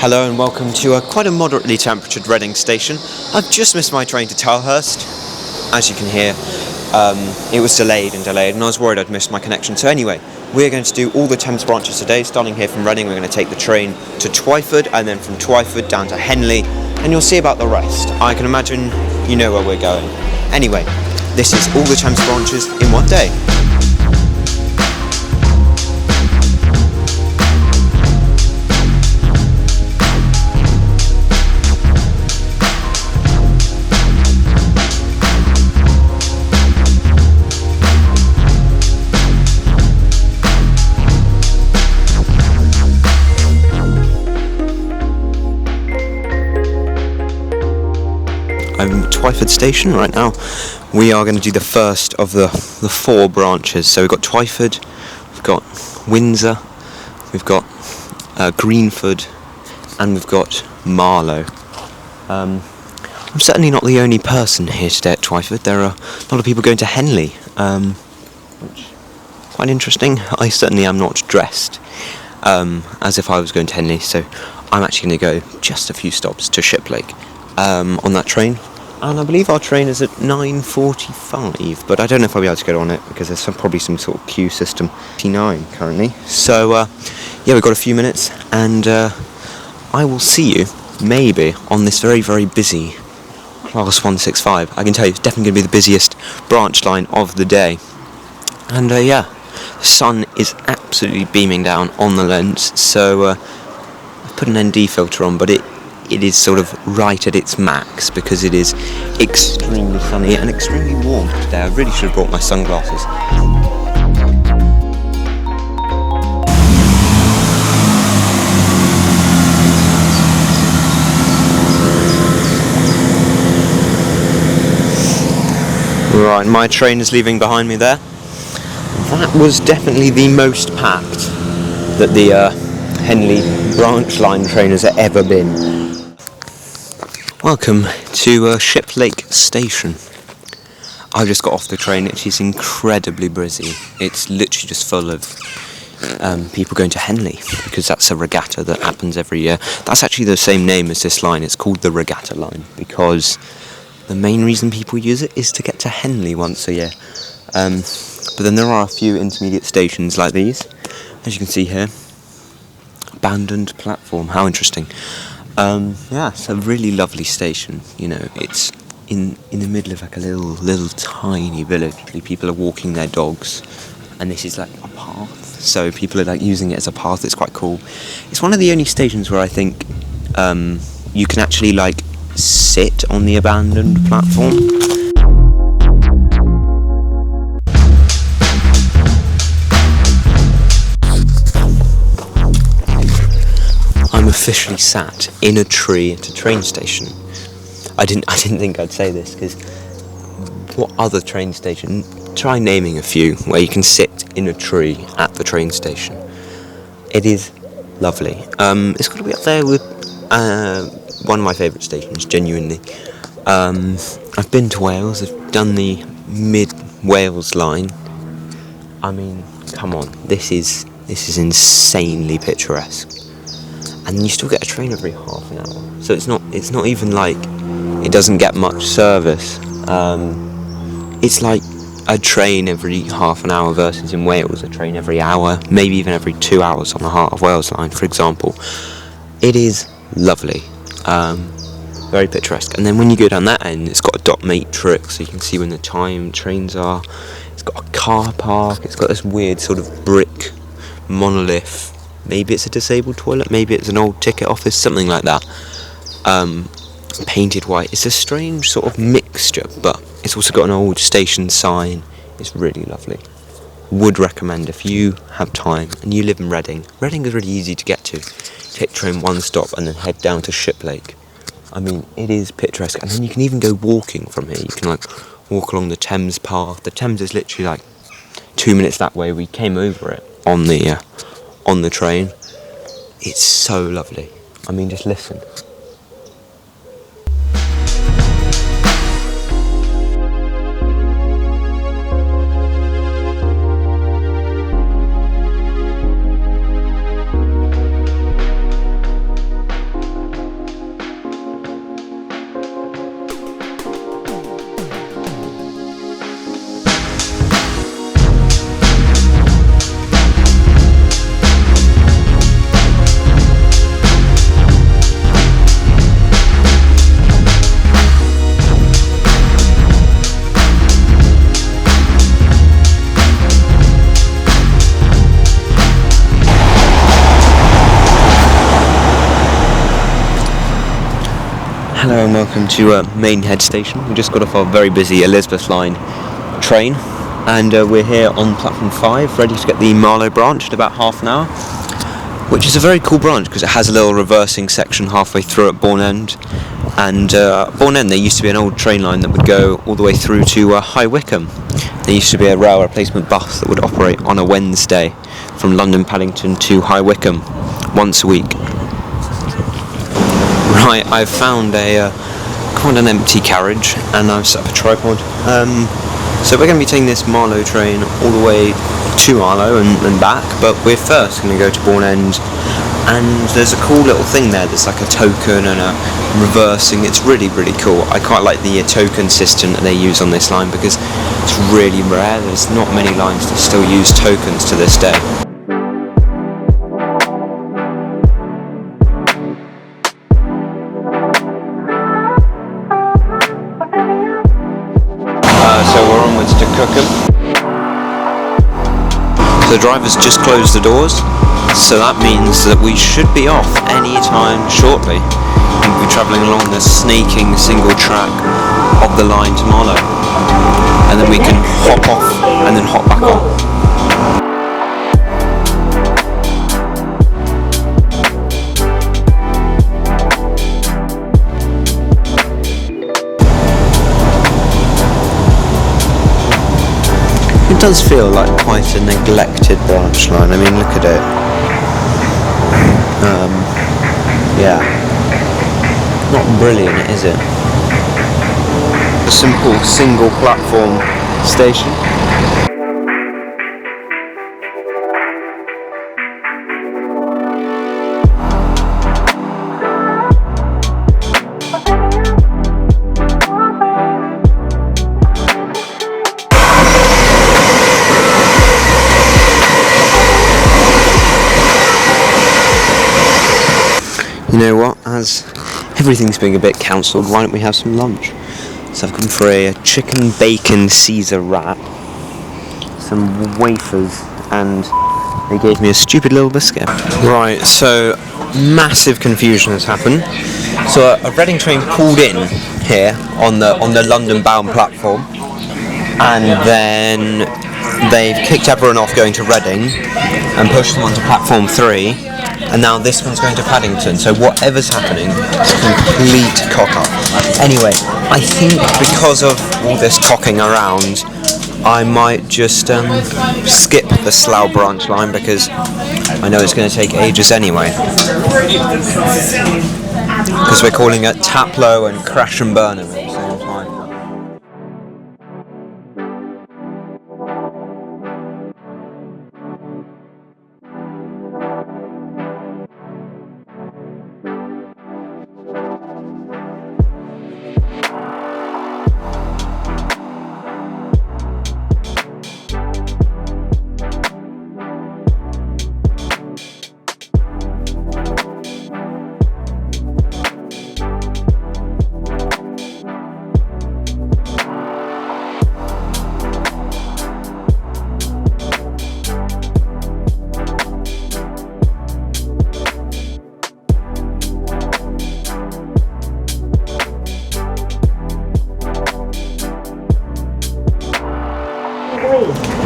Hello and welcome to quite a moderately temperatured Reading station. I've just missed my train to Tilehurst. As you can hear, it was delayed and I was worried I'd missed my connection. So anyway, we're going to do all the Thames branches today. Starting here from Reading, we're going to take the train to Twyford, and then from Twyford down to Henley, and you'll see about the rest. I can imagine you know where we're going. Anyway, this is all the Thames branches in one day. I'm at Twyford station right now. We are going to do the first of the four branches. So we've got Twyford, we've got Windsor, we've got Greenford, and we've got Marlow. I'm certainly not the only person here today at Twyford. There are a lot of people going to Henley, which is quite interesting. I certainly am not dressed as if I was going to Henley, so I'm actually going to go just a few stops to Shiplake on that train. And I believe our train is at 9:45, but I don't know if I'll be able to get on it because there's probably some sort of queue system. 9 currently. So yeah, we've got a few minutes, and I will see you maybe on this very, very busy Class 165. I can tell you it's definitely going to be the busiest branch line of the day. And yeah, the sun is absolutely beaming down on the lens, so I've put an ND filter on, but it is sort of right at its max because it is extremely sunny and extremely warm today. I really should have brought my sunglasses. Right, my train is leaving behind me there. That was definitely the most packed that the Henley branch line train has ever been. Welcome to Shiplake Station. I've just got off the train. It is incredibly busy. It's literally just full of people going to Henley because that's a regatta that happens every year. That's actually the same name as this line. It's called the Regatta Line because the main reason people use it is to get to Henley once a year. But then there are a few intermediate stations like these, as you can see here. Abandoned platform. How interesting. Yeah, it's a really lovely station. You know, it's in the middle of like a little tiny village. People are walking their dogs, and this is like a path. So people are like using it as a path. It's quite cool. It's one of the only stations where I think you can actually like sit on the abandoned platform. I'm officially sat in a tree at a train station. I didn't think I'd say this because what other train station? Try naming a few where you can sit in a tree at the train station. It is lovely. It's got to be up there with one of my favourite stations. Genuinely, I've been to Wales. I've done the mid-Wales line. I mean, come on, this is insanely picturesque. And you still get a train every half an hour, so it's not even like it doesn't get much service. It's like a train every half an hour versus in Wales a train every hour, maybe even every 2 hours on the Heart of Wales line, for example. It is lovely, very picturesque. And then when you go down that end, it's got a dot matrix, so you can see when the trains are. It's got a car park. It's got this weird sort of brick monolith. Maybe it's a disabled toilet, maybe it's an old ticket office, something like that. Painted white. It's a strange sort of mixture, but it's also got an old station sign. It's really lovely. Would recommend if you have time and you live in Reading. Reading is really easy to get to. Take train one stop and then head down to Shiplake. I mean, it is picturesque, and then you can even go walking from here. You can like walk along the Thames path. The Thames is literally like 2 minutes that way. We came over it on the train. It's so lovely. I mean, just listen. Hello and welcome to Maidenhead Station. We just got off our very busy Elizabeth line train, and we're here on platform 5, ready to get the Marlow branch in about half an hour, which is a very cool branch because it has a little reversing section halfway through at Bourne End. And Bourne End, there used to be an old train line that would go all the way through to High Wycombe. There used to be a rail replacement bus that would operate on a Wednesday from London Paddington to High Wycombe once a week. Right, I've found quite an empty carriage, and I've set up a tripod. So we're going to be taking this Marlow train all the way to Marlow and back, but we're first going to go to Bourne End, and there's a cool little thing there that's like a token and a reversing. It's really, really cool. I quite like the token system that they use on this line because it's really rare. There's not many lines that still use tokens to this day. So we're onwards to Cookham. The driver's just closed the doors, so that means that we should be off any time shortly. We'll be travelling along the snaking single track of the line to Marlow, and then we can hop off and then hop back on. It does feel like quite a neglected branch line. I mean, look at it. Yeah. Not brilliant, is it? A simple single platform station. You know what, as everything's being a bit cancelled, why don't we have some lunch? So I've gone for a chicken bacon Caesar wrap, some wafers, and they gave me a stupid little biscuit. Right, so massive confusion has happened. So a Reading train pulled in here on the London bound platform, and then they've kicked everyone off going to Reading and pushed them onto platform 3. And now this one's going to Paddington, so whatever's happening is a complete cock-up. Anyway, I think because of all this cocking around, I might just skip the Slough branch line because I know it's going to take ages anyway. Because we're calling it Taplow and Crash and Burnham at the same time.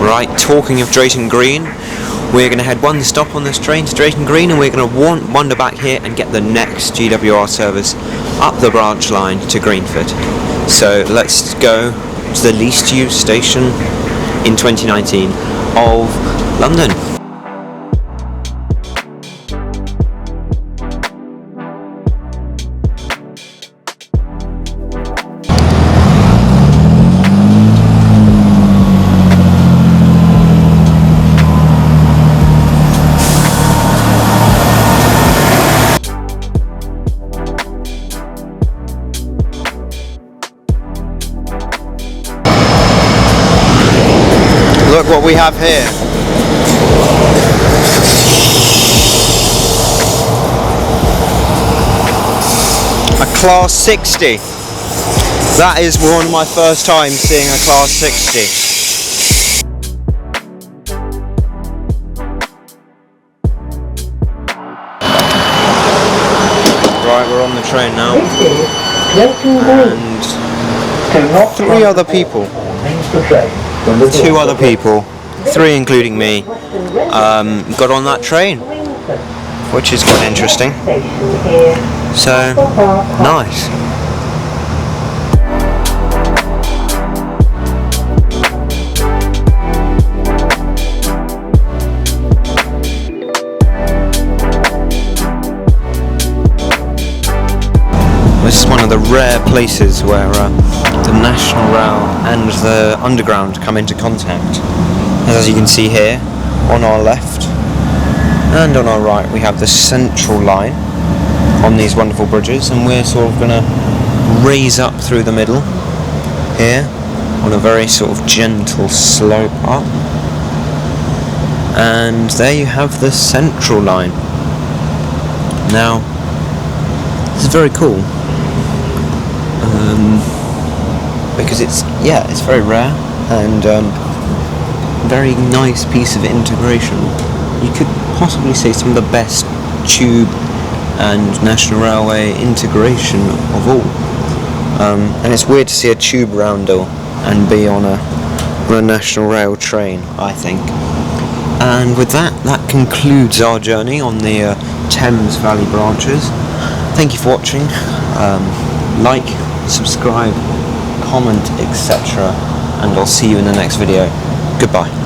Right, talking of Drayton Green, we're going to head one stop on this train to Drayton Green, and we're going to wander back here and get the next GWR service up the branch line to Greenford. So let's go to the least used station in 2019 of London. Look what we have here. A Class 60. That is one of my first times seeing a Class 60. Right, we're on the train now. and 3 other people. 2 other people, 3 including me, got on that train, which is quite interesting. So, nice. This is one of the rare places where the National Rail and the Underground come into contact. As you can see here, on our left and on our right we have the Central Line on these wonderful bridges, and we're sort of going to raise up through the middle here on a very sort of gentle slope up. And there you have the Central Line. Now, this is very cool. Because it's very rare and very nice piece of integration. You could possibly say some of the best tube and National Railway integration of all. And it's weird to see a tube roundel and be on a National Rail train, I think. And with that concludes our journey on the Thames Valley branches. Thank you for watching. Like, subscribe, comment, etc. and I'll see you in the next video. Goodbye.